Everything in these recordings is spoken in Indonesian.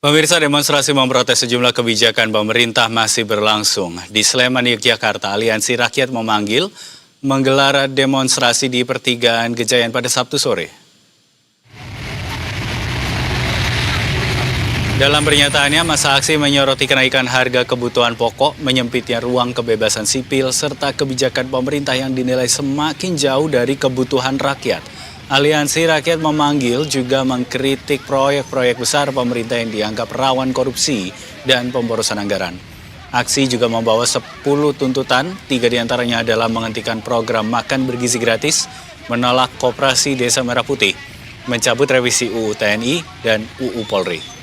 Pemirsa, demonstrasi memprotes sejumlah kebijakan pemerintah masih berlangsung. Di Sleman, Yogyakarta, Aliansi Rakyat memanggil menggelar demonstrasi di pertigaan Gejayan pada Sabtu sore. Dalam pernyataannya, masa aksi menyoroti kenaikan harga kebutuhan pokok, menyempitnya ruang kebebasan sipil, serta kebijakan pemerintah yang dinilai semakin jauh dari kebutuhan rakyat. Aliansi Rakyat memanggil juga mengkritik proyek-proyek besar pemerintah yang dianggap rawan korupsi dan pemborosan anggaran. Aksi juga membawa 10 tuntutan, 3 diantaranya adalah menghentikan program makan bergizi gratis, menolak koperasi Desa Merah Putih, mencabut revisi UU TNI dan UU Polri.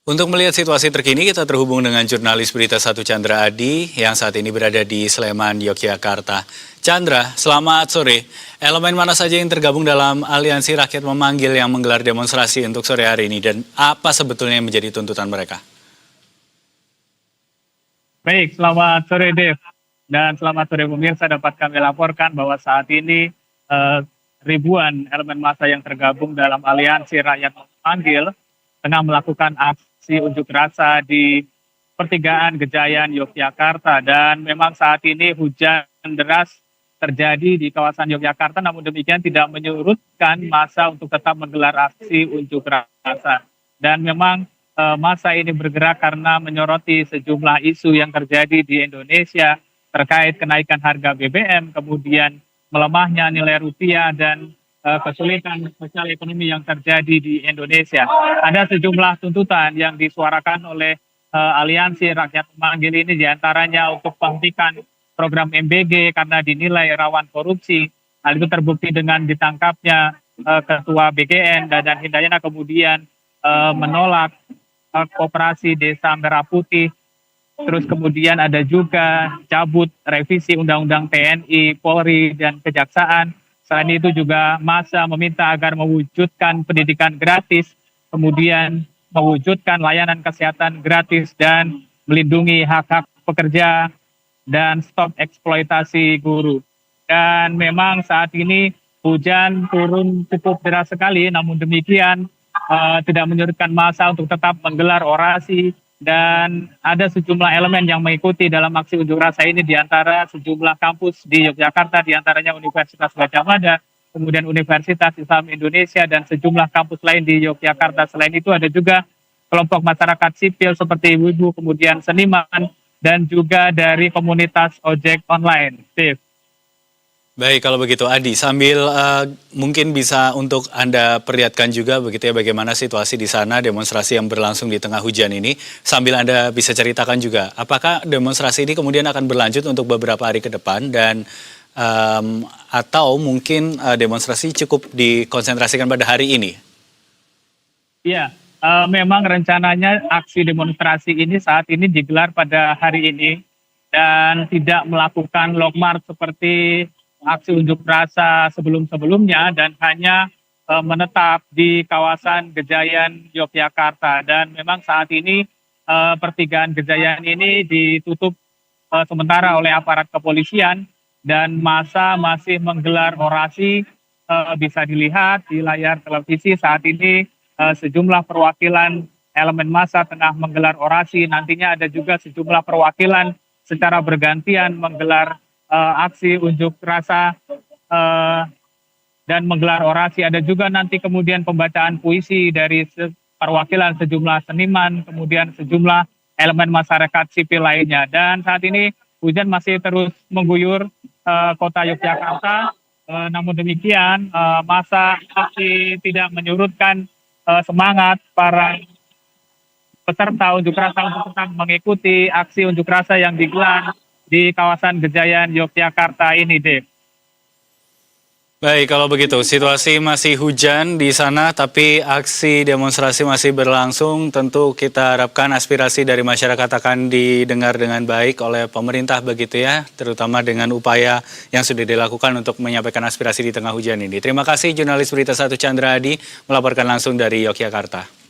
Untuk melihat situasi terkini, kita terhubung dengan jurnalis Berita Satu Chandra Adi yang saat ini berada di Sleman, Yogyakarta. Chandra, selamat sore. Elemen mana saja yang tergabung dalam Aliansi Rakyat memanggil yang menggelar demonstrasi untuk sore hari ini dan apa sebetulnya yang menjadi tuntutan mereka? Baik, selamat sore Dev. Dan selamat sore pemirsa, dapat kami laporkan bahwa saat ini ribuan elemen massa yang tergabung dalam Aliansi Rakyat memanggil tengah melakukan aksi unjuk rasa di pertigaan Gejayan, Yogyakarta. Dan memang saat ini hujan deras terjadi di kawasan Yogyakarta, namun demikian tidak menyurutkan massa untuk tetap menggelar aksi unjuk rasa. Dan memang massa ini bergerak karena menyoroti sejumlah isu yang terjadi di Indonesia terkait kenaikan harga BBM, kemudian melemahnya nilai rupiah dan kesulitan sosial ekonomi yang terjadi di Indonesia. Ada sejumlah tuntutan yang disuarakan oleh Aliansi Rakyat Memanggil ini, diantaranya untuk penghentikan program MBG karena dinilai rawan korupsi. Hal itu terbukti dengan ditangkapnya Ketua BGN Dadan Hindayana, kemudian menolak koperasi Desa Merah Putih. Terus kemudian ada juga cabut revisi Undang-Undang TNI, Polri, dan Kejaksaan. Selain itu juga massa meminta agar mewujudkan pendidikan gratis, kemudian mewujudkan layanan kesehatan gratis dan melindungi hak-hak pekerja dan stop eksploitasi guru. Dan memang saat ini hujan turun cukup deras sekali, namun demikian tidak menyurutkan massa untuk tetap menggelar orasi. Dan ada sejumlah elemen yang mengikuti dalam aksi unjuk rasa ini, di antara sejumlah kampus di Yogyakarta, di antaranya Universitas Gadjah Mada, kemudian Universitas Islam Indonesia, dan sejumlah kampus lain di Yogyakarta. Selain itu ada juga kelompok masyarakat sipil seperti ibu-ibu, kemudian seniman, dan juga dari komunitas ojek online. Steve. Baik, kalau begitu Adi, sambil mungkin bisa untuk Anda perlihatkan juga begitu ya bagaimana situasi di sana, demonstrasi yang berlangsung di tengah hujan ini, sambil Anda bisa ceritakan juga apakah demonstrasi ini kemudian akan berlanjut untuk beberapa hari ke depan dan atau mungkin demonstrasi cukup dikonsentrasikan pada hari ini? Iya, memang rencananya aksi demonstrasi ini saat ini digelar pada hari ini dan tidak melakukan long march seperti aksi unjuk rasa sebelum-sebelumnya, dan hanya menetap di kawasan Gejayan, Yogyakarta. Dan memang saat ini pertigaan Gejayan ini ditutup sementara oleh aparat kepolisian dan massa masih menggelar orasi. Bisa dilihat di layar televisi saat ini sejumlah perwakilan elemen massa tengah menggelar orasi. Nantinya ada juga sejumlah perwakilan secara bergantian menggelar aksi unjuk rasa dan menggelar orasi. Ada juga nanti kemudian pembacaan puisi dari perwakilan sejumlah seniman, kemudian sejumlah elemen masyarakat sipil lainnya. Dan saat ini hujan masih terus mengguyur kota Yogyakarta. Namun demikian massa masih tidak menyurutkan semangat para peserta unjuk rasa untuk tetap mengikuti aksi unjuk rasa yang digelar di kawasan Gejayan, Yogyakarta ini, Dave. Baik, kalau begitu situasi masih hujan di sana tapi aksi demonstrasi masih berlangsung. Tentu kita harapkan aspirasi dari masyarakat akan didengar dengan baik oleh pemerintah begitu ya, terutama dengan upaya yang sudah dilakukan untuk menyampaikan aspirasi di tengah hujan ini. Terima kasih jurnalis Berita 1 Chandra Adi melaporkan langsung dari Yogyakarta.